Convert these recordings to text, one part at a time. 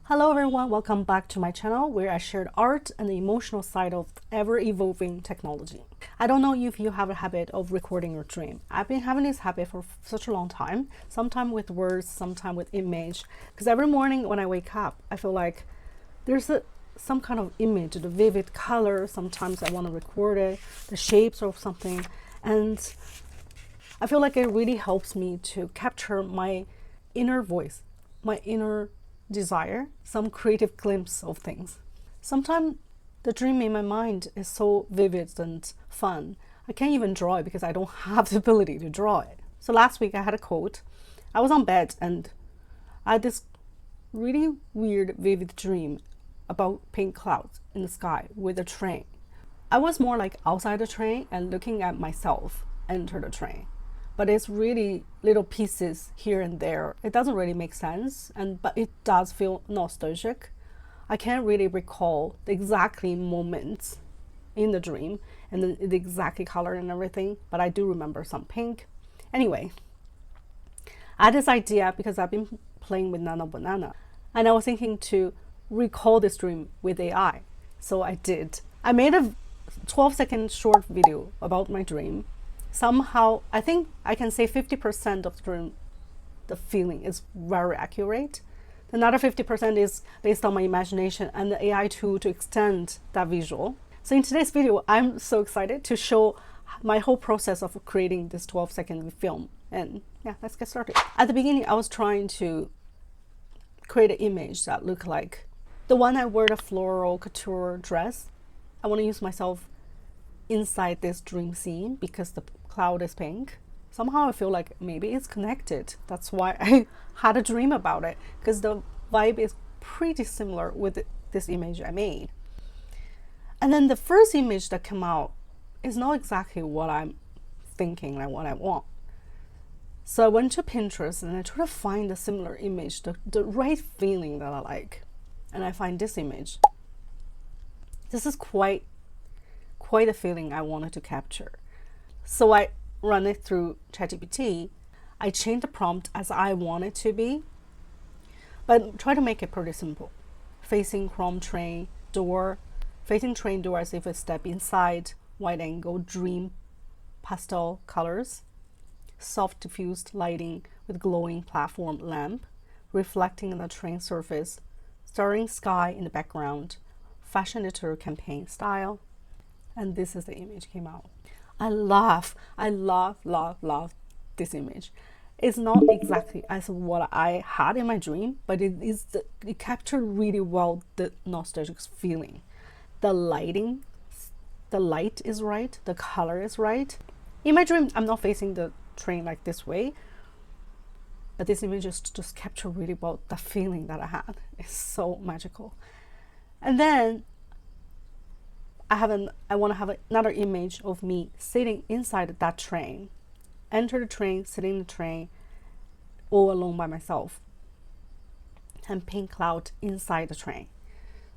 Hello everyone, welcome back to my channel where I share art and the emotional side of ever-evolving technology. I don't know if you have a habit of recording your dream. I've been having this habit for such a long time, sometimes with words, sometimes with image, because every morning when I wake up, I feel like there's some kind of image, the vivid color, sometimes I want to record it, the shapes of something, and I feel like it really helps me to capture my inner voice, my inner desire, some creative glimpse of things. Sometimes the dream in my mind is so vivid and fun, I can't even draw it because I don't have the ability to draw it. So last week I had a cold. I was on bed and I had this really weird, vivid dream about pink clouds in the sky with a train. I was more like outside the train and looking at myself enter the train. But it's really little pieces here and there. It doesn't really make sense, but it does feel nostalgic. I can't really recall the exactly moments in the dream and the exact color and everything, but I do remember some pink. Anyway, I had this idea because I've been playing with Nano Banana, and I was thinking to recall this dream with AI. So I did. I made a 12-second short video about my dream. Somehow, I think I can say 50% of the feeling is very accurate. Another 50% is based on my imagination and the AI tool to extend that visual. So in today's video, I'm so excited to show my whole process of creating this 12-second film. And yeah, let's get started. At the beginning, I was trying to create an image that looked like the one I wear the floral couture dress. I want to use myself inside this dream scene because the cloud is pink. Somehow I feel like maybe it's connected. That's why I had a dream about it, because the vibe is pretty similar with this image I made. And then the first image that came out is not exactly what I'm thinking, like what I want. So I went to Pinterest and I tried to find a similar image, the right feeling that I like. And I find this image. This is quite a feeling I wanted to capture. So I run it through ChatGPT. I changed the prompt as I want it to be, but try to make it pretty simple. Facing chrome train door, facing train door as if I step inside, wide angle dream pastel colors, soft diffused lighting with glowing platform lamp, reflecting the train surface, starring sky in the background, fashion editor campaign style. And this is the image came out. I love this image. It's not exactly as what I had in my dream, but it captured really well the nostalgic feeling. The light is right, the color is right. In my dream, I'm not facing the train like this way, but this image just captured really well the feeling that I had. It's so magical. And then I want to have another image of me sitting inside that train. Enter the train, sitting in the train, all alone by myself. And pink cloud inside the train.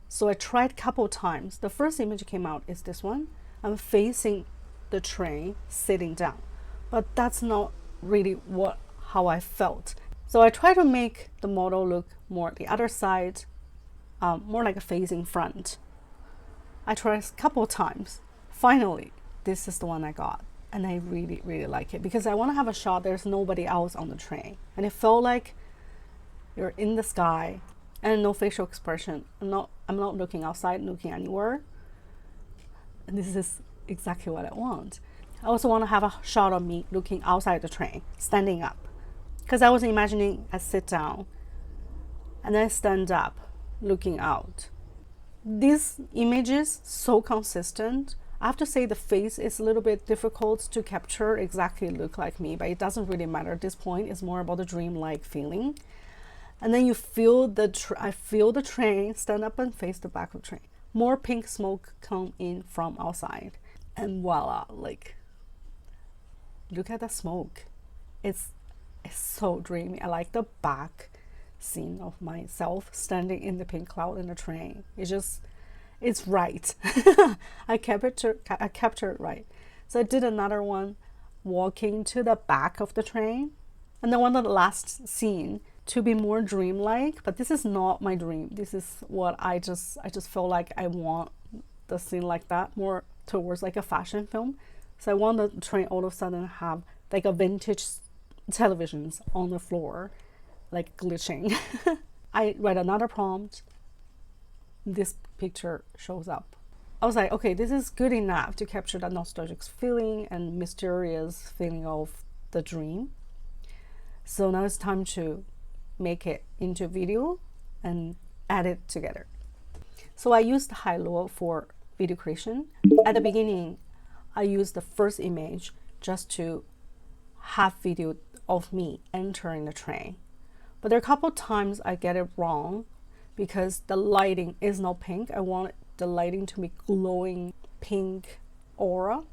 So I tried a couple times. The first image came out is this one. I'm facing the train, sitting down. But that's not really how I felt. So I tried to make the model look more the other side, more like a facing front. I tried a couple of times. Finally, this is the one I got. And I really like it because I want to have a shot there's nobody else on the train. And it felt like you're in the sky and no facial expression. I'm not looking outside, looking anywhere. And this is exactly what I want. I also want to have a shot of me looking outside the train, standing up. Because I was imagining I sit down and then stand up, looking out. These images so consistent. I have to say the face is a little bit difficult to capture exactly look like me, but it doesn't really matter at this point. It's more about the dreamlike feeling. And then you feel I feel the train, stand up and face the back of the train. More pink smoke come in from outside. And voila, like, look at the smoke. It's so dreamy. I like the back scene of myself standing in the pink cloud in the train. It's right. I captured it right. So I did another one walking to the back of the train. And then one of the last scene to be more dreamlike, but this is not my dream. This is what I just feel like I want the scene like that, more towards like a fashion film. So I want the train all of a sudden have like a vintage televisions on the floor, like glitching. I write another prompt. This picture shows up. I was like, okay, this is good enough to capture that nostalgic feeling and mysterious feeling of the dream. So now it's time to make it into a video and add it together. So I used Hailuo for video creation. At the beginning, I used the first image just to have video of me entering the train. But there are a couple times I get it wrong because the lighting is not pink. I want the lighting to be glowing pink aura.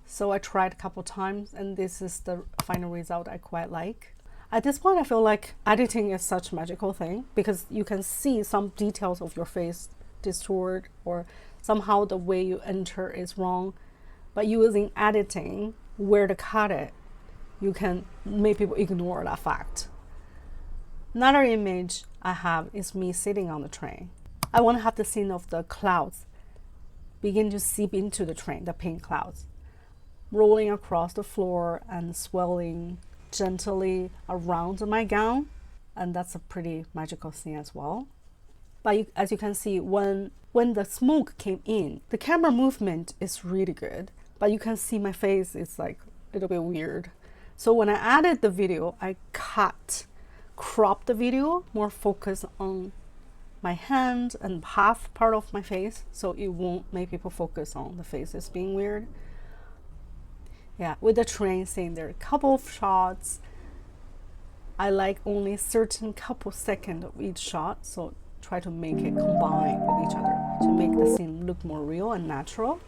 So I tried a couple times, and this is the final result I quite like. At this point, I feel like editing is such a magical thing because you can see some details of your face distort, or somehow the way you enter is wrong. But using editing, where to cut it, you can make people ignore that fact. Another image I have is me sitting on the train. I want to have the scene of the clouds begin to seep into the train, the pink clouds, rolling across the floor and swelling gently around my gown. And that's a pretty magical scene as well. But as you can see, when the smoke came in, the camera movement is really good, but you can see my face is like a little bit weird. So when I added the video, I cropped the video, more focus on my hand and half part of my face, so it won't make people focus on the faces being weird. Yeah, with the train scene, there are a couple of shots. I like only certain couple seconds of each shot, so try to make it combine with each other to make the scene look more real and natural.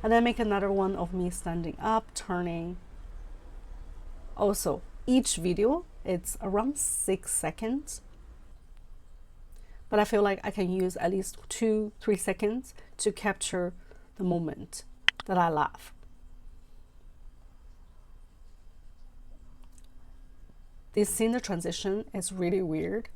And then make another one of me standing up, turning. Also, each video, it's around 6 seconds. But I feel like I can use at least 2-3 seconds to capture the moment that I laugh. This scene, the transition is really weird,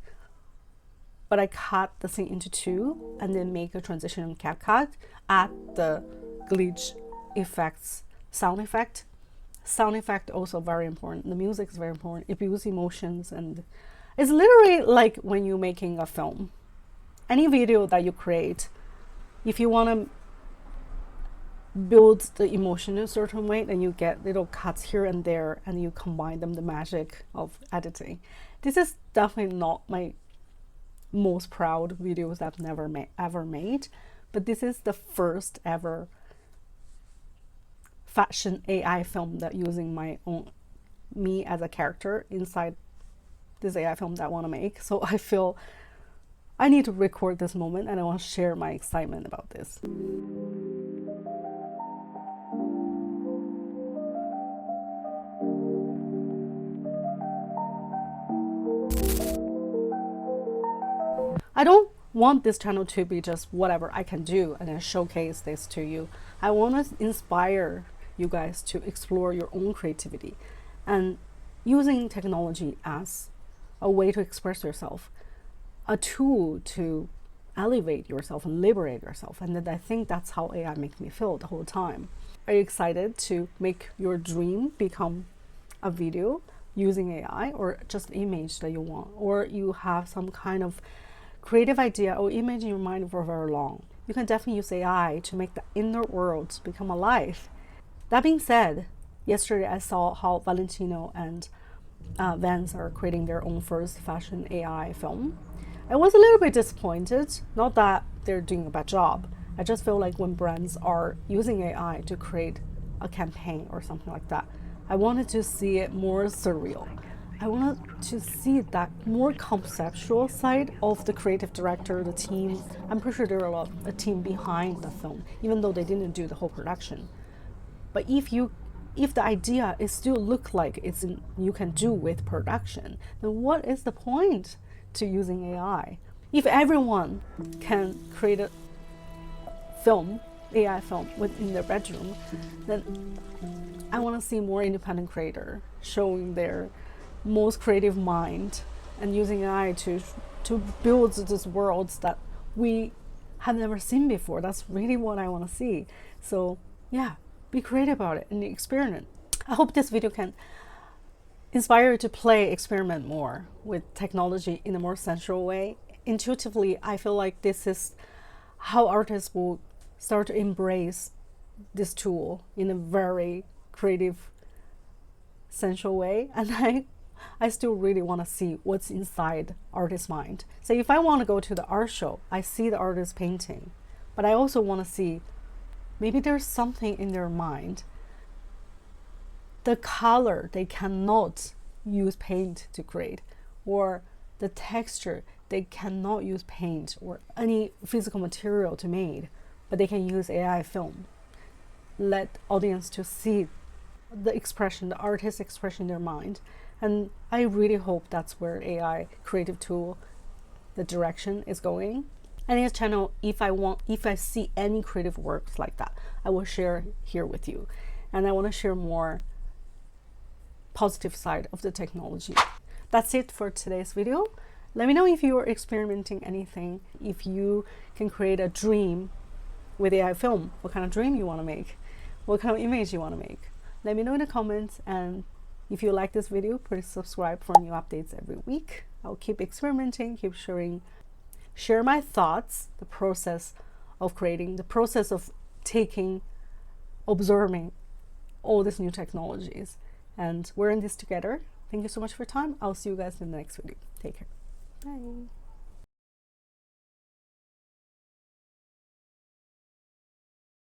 but I cut the scene into 2 and then make a transition in CapCut, add the glitch effects, sound effect. Sound effect also very important. The music is very important. It builds emotions, and it's literally like when you're making a film. Any video that you create, if you want to build the emotion in a certain way, then you get little cuts here and there, and you combine them, the magic of editing. This is definitely not my most proud videos I've ever made, but this is the first ever fashion AI film that using me as a character inside this AI film that I want to make. So I feel I need to record this moment, and I want to share my excitement about this. I don't want this channel to be just whatever I can do and then showcase this to you. I want to inspire you guys to explore your own creativity and using technology as a way to express yourself, a tool to elevate yourself and liberate yourself. And then I think that's how AI makes me feel the whole time. Are you excited to make your dream become a video using AI, or just image that you want, or you have some kind of creative idea or image in your mind for very long? You can definitely use AI to make the inner world become alive. That being said, yesterday I saw how Valentino and Vans are creating their own first fashion AI film. I was a little bit disappointed. Not that they're doing a bad job. I just feel like when brands are using AI to create a campaign or something like that, I wanted to see it more surreal. I wanted to see that more conceptual side of the creative director, the team. I'm pretty sure there are a team behind the film, even though they didn't do the whole production. But if the idea is still look like you can do with production, then what is the point to using AI? If everyone can create a film, AI film within their bedroom, then I want to see more independent creator showing their most creative mind and using AI to build these worlds that we have never seen before. That's really what I want to see. So yeah, be creative about it and experiment. I hope this video can inspire you to experiment more with technology in a more sensual way. Intuitively, I feel like this is how artists will start to embrace this tool in a very creative, sensual way. And I still really want to see what's inside artist's mind. So if I want to go to the art show, I see the artist painting, but I also want to see maybe there's something in their mind. The color they cannot use paint to create, or the texture they cannot use paint or any physical material to make, but they can use AI film. Let audience to see the expression, the artist's expression in their mind. And I really hope that's where AI creative tool, the direction is going. And in this channel, if I see any creative works like that, I will share here with you. And I want to share more positive side of the technology. That's it for today's video. Let me know if you're experimenting anything, if you can create a dream with AI film, what kind of dream you want to make, what kind of image you want to make. Let me know in the comments, and if you like this video, please subscribe for new updates every week. I'll keep experimenting, keep share my thoughts, the process of creating, the process of observing all these new technologies. And we're in this together. Thank you so much for your time. I'll see you guys in the next video. Take care. Bye.